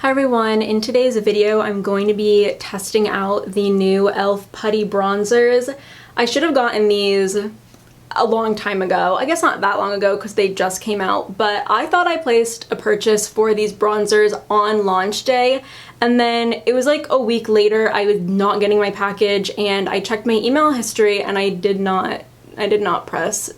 Hi everyone, in today's video I'm going to be testing out the new e.l.f. putty bronzers. I should have gotten these a long time ago. I guess not that long ago because they just came out, but I thought I placed a purchase for these bronzers on launch day, and then it was like a week later I was not getting my package and I checked my email history and I did not press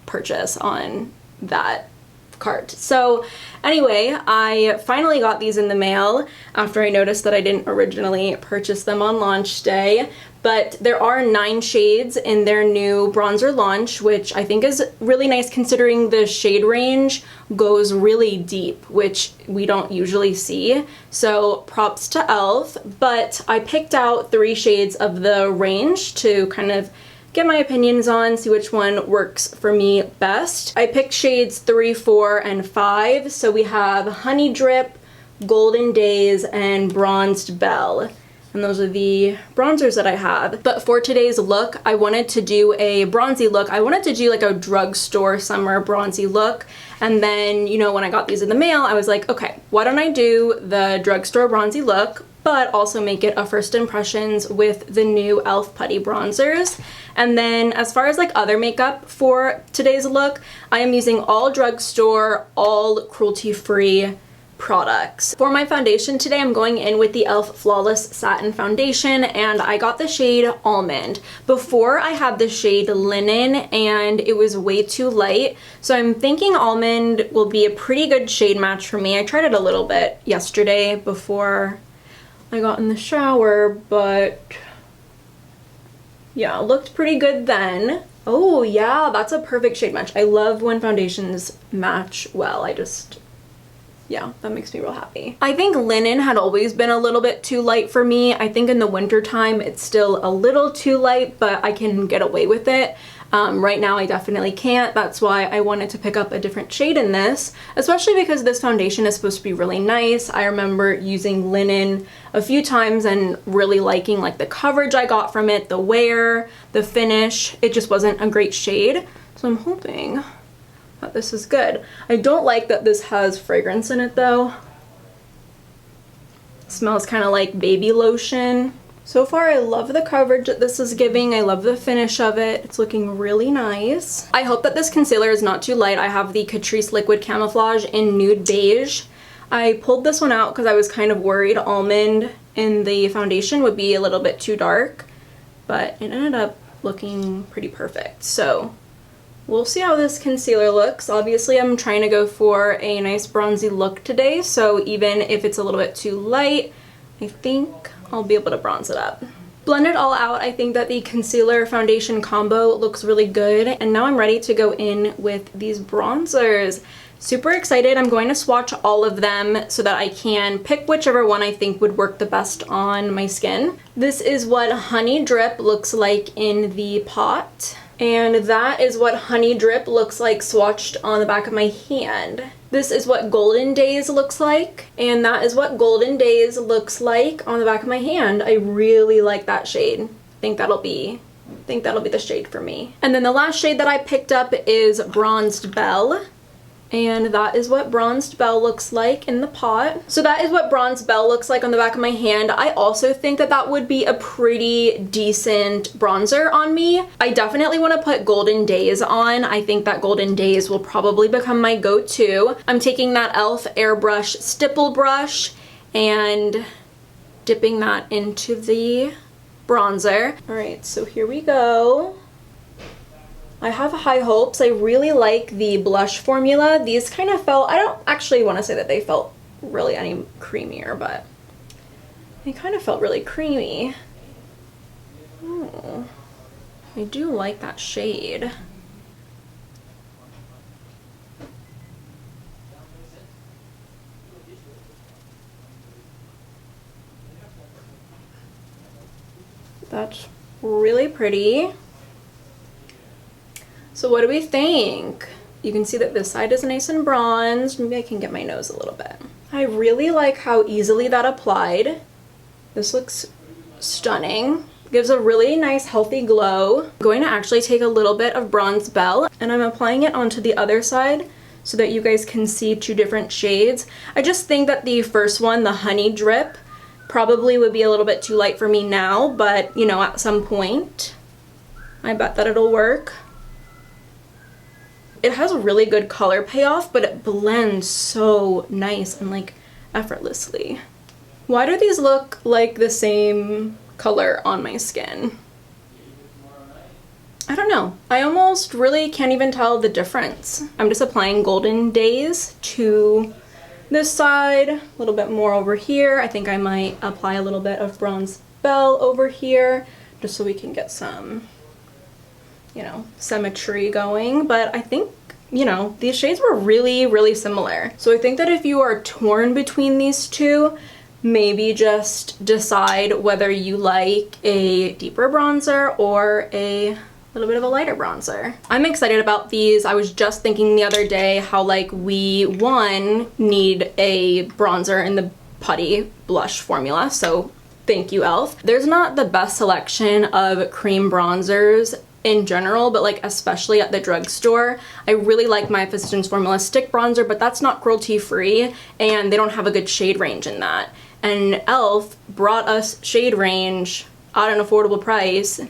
purchase on that cart. So anyway, I finally got these in the mail after I noticed that I didn't originally purchase them on launch day, but there are 9 shades in their new bronzer launch, which I think is really nice considering the shade range goes really deep, which we don't usually see. So props to e.l.f. But I picked out 3 shades of the range to kind of get my opinions on, see which one works for me best. I picked shades 3, 4, and 5. So we have Honey Drip, Golden Daze, and Bronzed Belle. And those are the bronzers that I have. But for today's look, I wanted to do a bronzy look. I wanted to do like a drugstore summer bronzy look. And then, you know, when I got these in the mail, I was like, okay, why don't I do the drugstore bronzy look, but also make it a first impressions with the new e.l.f. putty bronzers. And then as far as like other makeup for today's look, I am using all drugstore, all cruelty-free products. For my foundation today, I'm going in with the e.l.f. Flawless Satin Foundation, and I got the shade Almond. Before I had the shade Linen and it was way too light, so I'm thinking Almond will be a pretty good shade match for me. I tried it a little bit yesterday before I got in the shower, but yeah, it looked pretty good then. Oh yeah, that's a perfect shade match. I love when foundations match well. Yeah, that makes me real happy. I think Linen had always been a little bit too light for me. I think in the winter time it's still a little too light, but I can get away with it. Right now I definitely can't. That's why I wanted to pick up a different shade in this, especially because this foundation is supposed to be really nice. I remember using Linen a few times and really liking like the coverage I got from it, the wear, the finish. It just wasn't a great shade. So I'm hoping that this is good. I don't like that this has fragrance in it though. It smells kind of like baby lotion. So far, I love the coverage that this is giving. I love the finish of it. It's looking really nice. I hope that this concealer is not too light. I have the Catrice Liquid Camouflage in Nude Beige. I pulled this one out because I was kind of worried Almond in the foundation would be a little bit too dark, but it ended up looking pretty perfect. So we'll see how this concealer looks. Obviously, I'm trying to go for a nice bronzy look today, so even if it's a little bit too light, I think I'll be able to bronze it up. Blend it all out. I think that the concealer foundation combo looks really good, and now I'm ready to go in with these bronzers. Super excited. I'm going to swatch all of them so that I can pick whichever one I think would work the best on my skin. This is what Honey Drip looks like in the pot, and that is what Honey Drip looks like swatched on the back of my hand. This is what Golden Daze looks like, and that is what Golden Daze looks like on the back of my hand. I really like that shade. I think that'll be the shade for me. And then the last shade that I picked up is Bronzed Belle, and that is what Bronzed Belle looks like in the pot. So that is what Bronzed Belle looks like on the back of my hand. I also think that that would be a pretty decent bronzer on me. I definitely want to put Golden Daze on. I think that Golden Daze will probably become my go-to. I'm taking that e.l.f. Airbrush Stipple brush and dipping that into the bronzer. All right, so here we go. I have high hopes. I really like the blush formula. These kind of felt, I don't actually want to say that they felt really any creamier, but they kind of felt really creamy. Oh, I do like that shade. That's really pretty. So what do we think? You can see that this side is nice and bronzed. Maybe I can get my nose a little bit. I really like how easily that applied. This looks stunning. Gives a really nice healthy glow. I'm going to actually take a little bit of Bronzed Belle and I'm applying it onto the other side so that you guys can see two different shades. I just think that the first one, the honey drip, probably would be a little bit too light for me now, but you know, at some point, I bet that it'll work. It has a really good color payoff, but it blends so nice and like effortlessly. Why do these look like the same color on my skin? I don't know. I almost really can't even tell the difference. I'm just applying Golden Daze to this side, a little bit more over here. I think I might apply a little bit of Bronze Bell over here, just so we can get some, you know, symmetry going. But I think, you know, these shades were really, really similar. So I think that if you are torn between these two, maybe just decide whether you like a deeper bronzer or a little bit of a lighter bronzer. I'm excited about these. I was just thinking the other day how like we, one, need a bronzer in the putty blush formula, so thank you, e.l.f. There's not the best selection of cream bronzers in general, but like especially at the drugstore. I really like my Physicians Formula stick bronzer, but that's not cruelty free and they don't have a good shade range in that. And e.l.f. brought us shade range at an affordable price,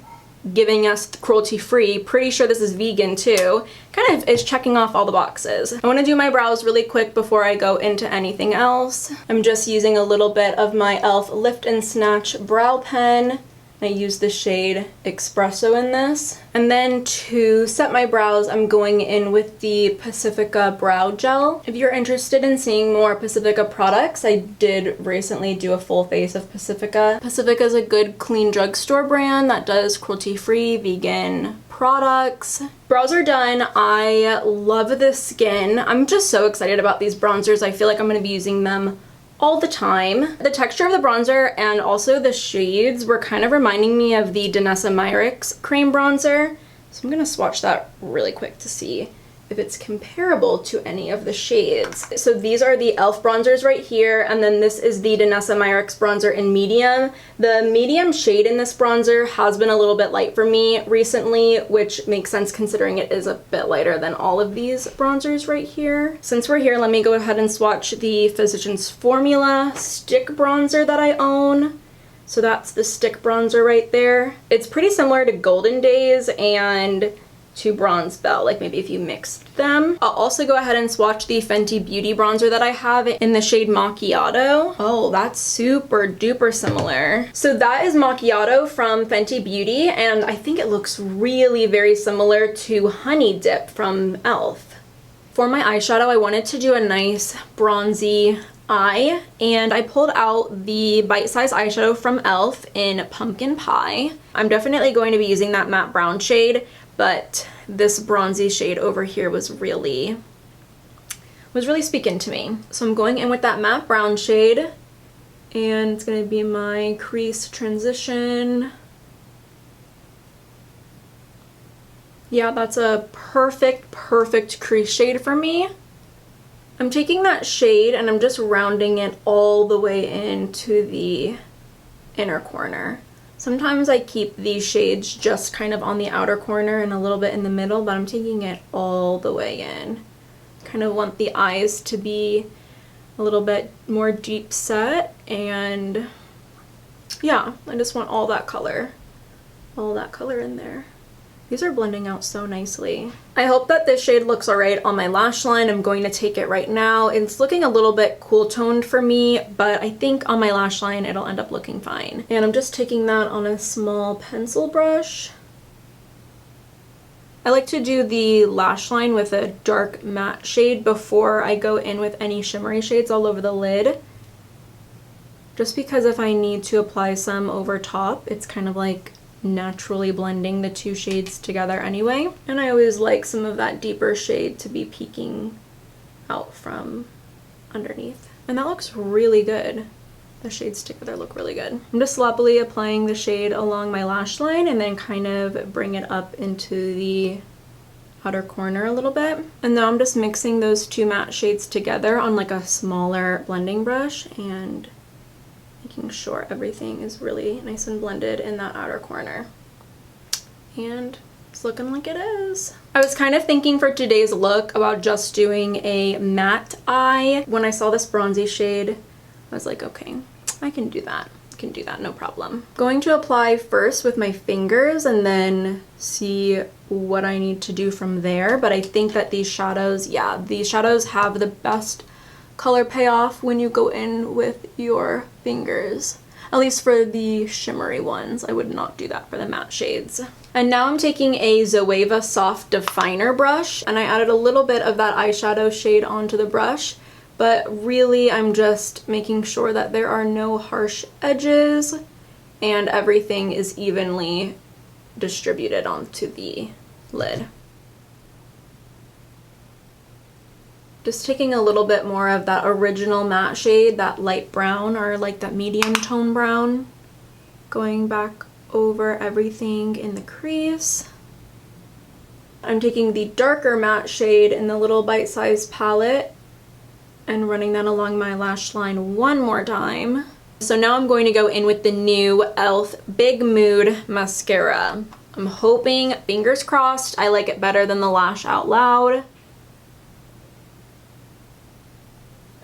giving us cruelty free. Pretty sure this is vegan too. Kind of is checking off all the boxes. I want to do my brows really quick before I go into anything else. I'm just using a little bit of my e.l.f. Lift and Snatch brow pen. I use the shade Espresso in this. And then to set my brows, I'm going in with the Pacifica Brow Gel. If you're interested in seeing more Pacifica products, I did recently do a full face of Pacifica. Pacifica is a good, clean drugstore brand that does cruelty-free, vegan products. Brows are done. I love the skin. I'm just so excited about these bronzers. I feel like I'm going to be using them all the time. The texture of the bronzer and also the shades were kind of reminding me of the Danessa Myricks cream bronzer. So I'm gonna swatch that really quick to see if it's comparable to any of the shades. So these are the e.l.f. bronzers right here, and then this is the Danessa Myricks bronzer in medium. The medium shade in this bronzer has been a little bit light for me recently, which makes sense considering it is a bit lighter than all of these bronzers right here. Since we're here, let me go ahead and swatch the Physicians Formula stick bronzer that I own. So that's the stick bronzer right there. It's pretty similar to Golden Daze and to Bronze Bell, like maybe if you mixed them. I'll also go ahead and swatch the Fenty Beauty bronzer that I have in the shade Macchiato. Oh, that's super duper similar. So that is Macchiato from Fenty Beauty, and I think it looks really very similar to Honey Dip from e.l.f. For my eyeshadow, I wanted to do a nice bronzy eye, and I pulled out the Bite Size eyeshadow from e.l.f. in Pumpkin Pie. I'm definitely going to be using that matte brown shade, but this bronzy shade over here was really speaking to me. So I'm going in with that matte brown shade, and it's going to be my crease transition. Yeah, that's a perfect crease shade for me. I'm taking that shade and I'm just rounding it all the way into the inner corner. Sometimes I keep these shades just kind of on the outer corner and a little bit in the middle, but I'm taking it all the way in. Kind of want the eyes to be a little bit more deep set, and yeah, I just want all that color in there. These are blending out so nicely. I hope that this shade looks alright on my lash line. I'm going to take it right now. It's looking a little bit cool toned for me, but I think on my lash line it'll end up looking fine. And I'm just taking that on a small pencil brush. I like to do the lash line with a dark matte shade before I go in with any shimmery shades all over the lid. Just because if I need to apply some over top, it's kind of like naturally blending the two shades together anyway. And I always like some of that deeper shade to be peeking out from underneath. And that looks really good. The shades together look really good. I'm just sloppily applying the shade along my lash line and then kind of bring it up into the outer corner a little bit. And now I'm just mixing those two matte shades together on like a smaller blending brush and making sure everything is really nice and blended in that outer corner. And It's looking like it is. I was kind of thinking for today's look about just doing a matte eye. When I saw this bronzy shade, I was like, okay, I can do that. I can do that, no problem. Going to apply first with my fingers and then see what I need to do from there. But I think that these shadows, yeah, these shadows have the best color payoff when you go in with your fingers. At least for the shimmery ones. I would not do that for the matte shades. And now I'm taking a Zoeva Soft Definer brush, and I added a little bit of that eyeshadow shade onto the brush, but really I'm just making sure that there are no harsh edges and everything is evenly distributed onto the lid. Just taking a little bit more of that original matte shade, that light brown or like that medium tone brown, going back over everything in the crease. I'm taking the darker matte shade in the little bite-sized palette and running that along my lash line one more time. So now I'm going to go in with the new e.l.f. Big Mood Mascara. I'm hoping, fingers crossed, I like it better than the Lash Out Loud.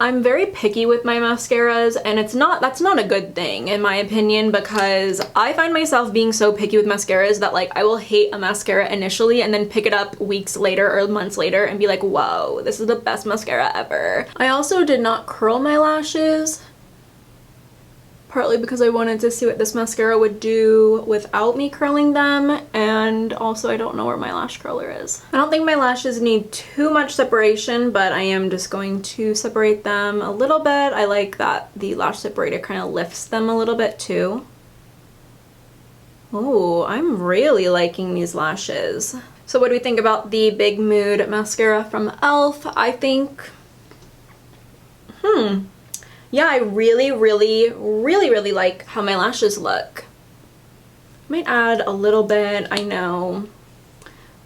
I'm very picky with my mascaras, and that's not a good thing in my opinion, because I find myself being so picky with mascaras that like I will hate a mascara initially and then pick it up weeks later or months later and be like, whoa, this is the best mascara ever. I also did not curl my lashes, partly because I wanted to see what this mascara would do without me curling them, and also I don't know where my lash curler is. I don't think my lashes need too much separation, but I am just going to separate them a little bit. I like that the lash separator kind of lifts them a little bit too. Oh, I'm really liking these lashes. So what do we think about the Big Mood Mascara from e.l.f.? I think, yeah, I really like how my lashes look. Might add a little bit, I know.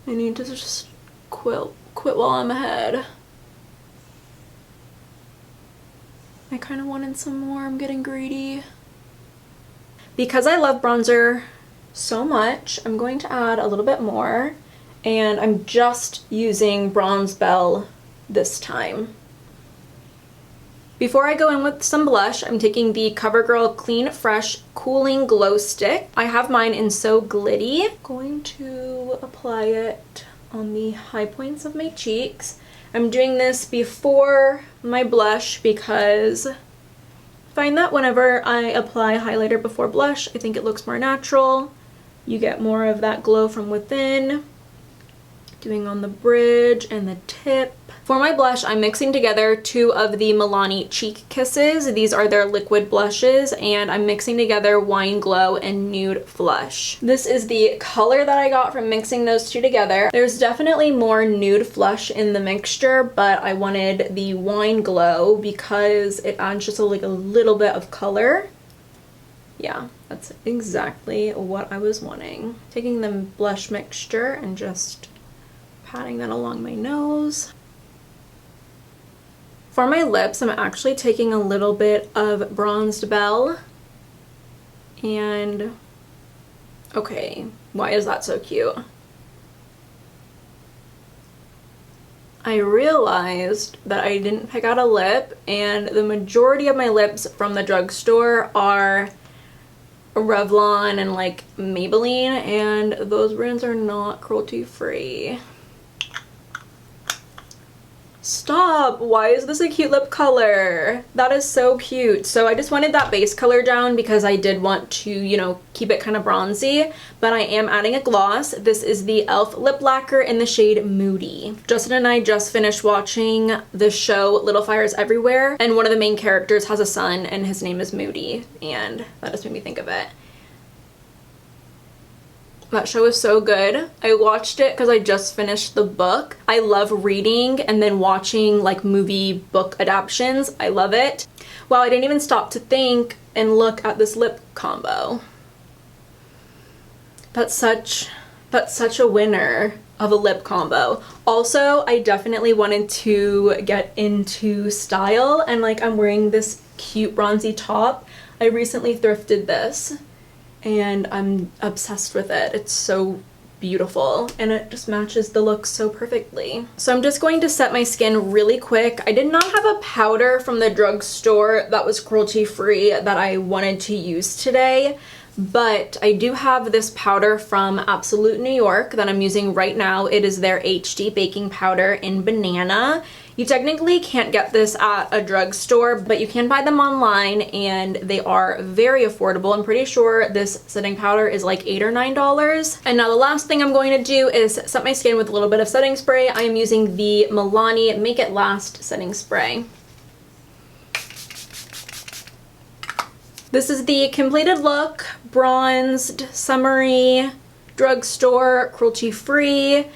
I need to just quit while I'm ahead. I kind of wanted some more, I'm getting greedy. Because I love bronzer so much, I'm going to add a little bit more, and I'm just using Bronze Bell this time. Before I go in with some blush, I'm taking the CoverGirl Clean Fresh Cooling Glow Stick. I have mine in So Glitty. I'm going to apply it on the high points of my cheeks. I'm doing this before my blush because I find that whenever I apply highlighter before blush, I think it looks more natural. You get more of that glow from within. Doing on the bridge and the tip. For my blush, I'm mixing together two of the Milani Cheek Kisses. These are their liquid blushes, and I'm mixing together Wine Glow and Nude Flush. This is the color that I got from mixing those two together. There's definitely more nude flush in the mixture, but I wanted the Wine Glow because it adds just a little bit of color. Yeah, that's exactly what I was wanting. Taking the blush mixture and just patting that along my nose. For my lips, I'm actually taking a little bit of Bronzed Bell. And, okay, why is that so cute? I realized that I didn't pick out a lip, and the majority of my lips from the drugstore are Revlon and like Maybelline, and those brands are not cruelty free. Stop! Why is this a cute lip color? That is so cute. So I just wanted that base color down because I did want to, you know, keep it kind of bronzy, but I am adding a gloss. This is the e.l.f. Lip Lacquer in the shade Moody. Justin and I just finished watching the show Little Fires Everywhere, and one of the main characters has a son and his name is Moody, and that just made me think of it. That show is so good. I watched it because I just finished the book. I love reading and then watching like movie book adaptations. I love it. Wow, I didn't even stop to think and look at this lip combo. That's such a winner of a lip combo. Also, I definitely wanted to get into style, and like I'm wearing this cute bronzy top. I recently thrifted this and I'm obsessed with it. It's so beautiful, and it just matches the look so perfectly. So I'm just going to set my skin really quick. I did not have a powder from the drugstore that was cruelty-free that I wanted to use today, but I do have this powder from Absolute New York that I'm using right now. It is their HD baking powder in banana. You technically can't get this at a drugstore, but you can buy them online and they are very affordable. I'm pretty sure this setting powder is like $8 or $9. And now the last thing I'm going to do is set my skin with a little bit of setting spray. I am using the Milani Make It Last setting spray. This is the completed look, bronzed, summery, drugstore, cruelty-free.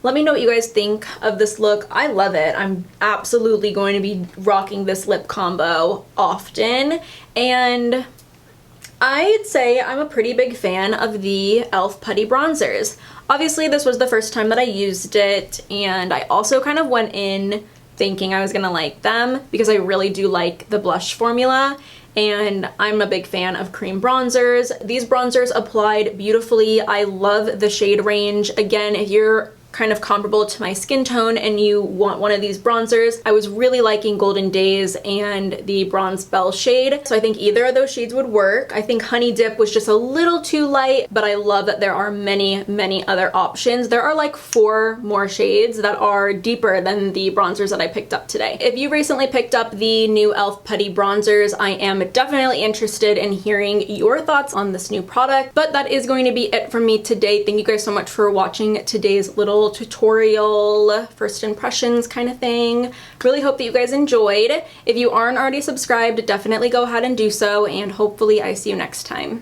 Let me know what you guys think of this look. I love it. I'm absolutely going to be rocking this lip combo often. And I'd say I'm a pretty big fan of the e.l.f. Putty bronzers. Obviously, this was the first time that I used it, and I also kind of went in thinking I was gonna like them because I really do like the blush formula. And I'm a big fan of cream bronzers. These bronzers applied beautifully. I love the shade range. Again, if you're kind of comparable to my skin tone and you want one of these bronzers, I was really liking Golden Daze and the Bronze Bell shade, so I think either of those shades would work. I think Honey Dip was just a little too light, but I love that there are many other options. There are like 4 more shades that are deeper than the bronzers that I picked up today. If you recently picked up the new e.l.f. Putty bronzers, I am definitely interested in hearing your thoughts on this new product, but that is going to be it from me today. Thank you guys so much for watching today's little tutorial, first impressions kind of thing. Really hope that you guys enjoyed. If you aren't already subscribed, definitely go ahead and do so, and hopefully I see you next time.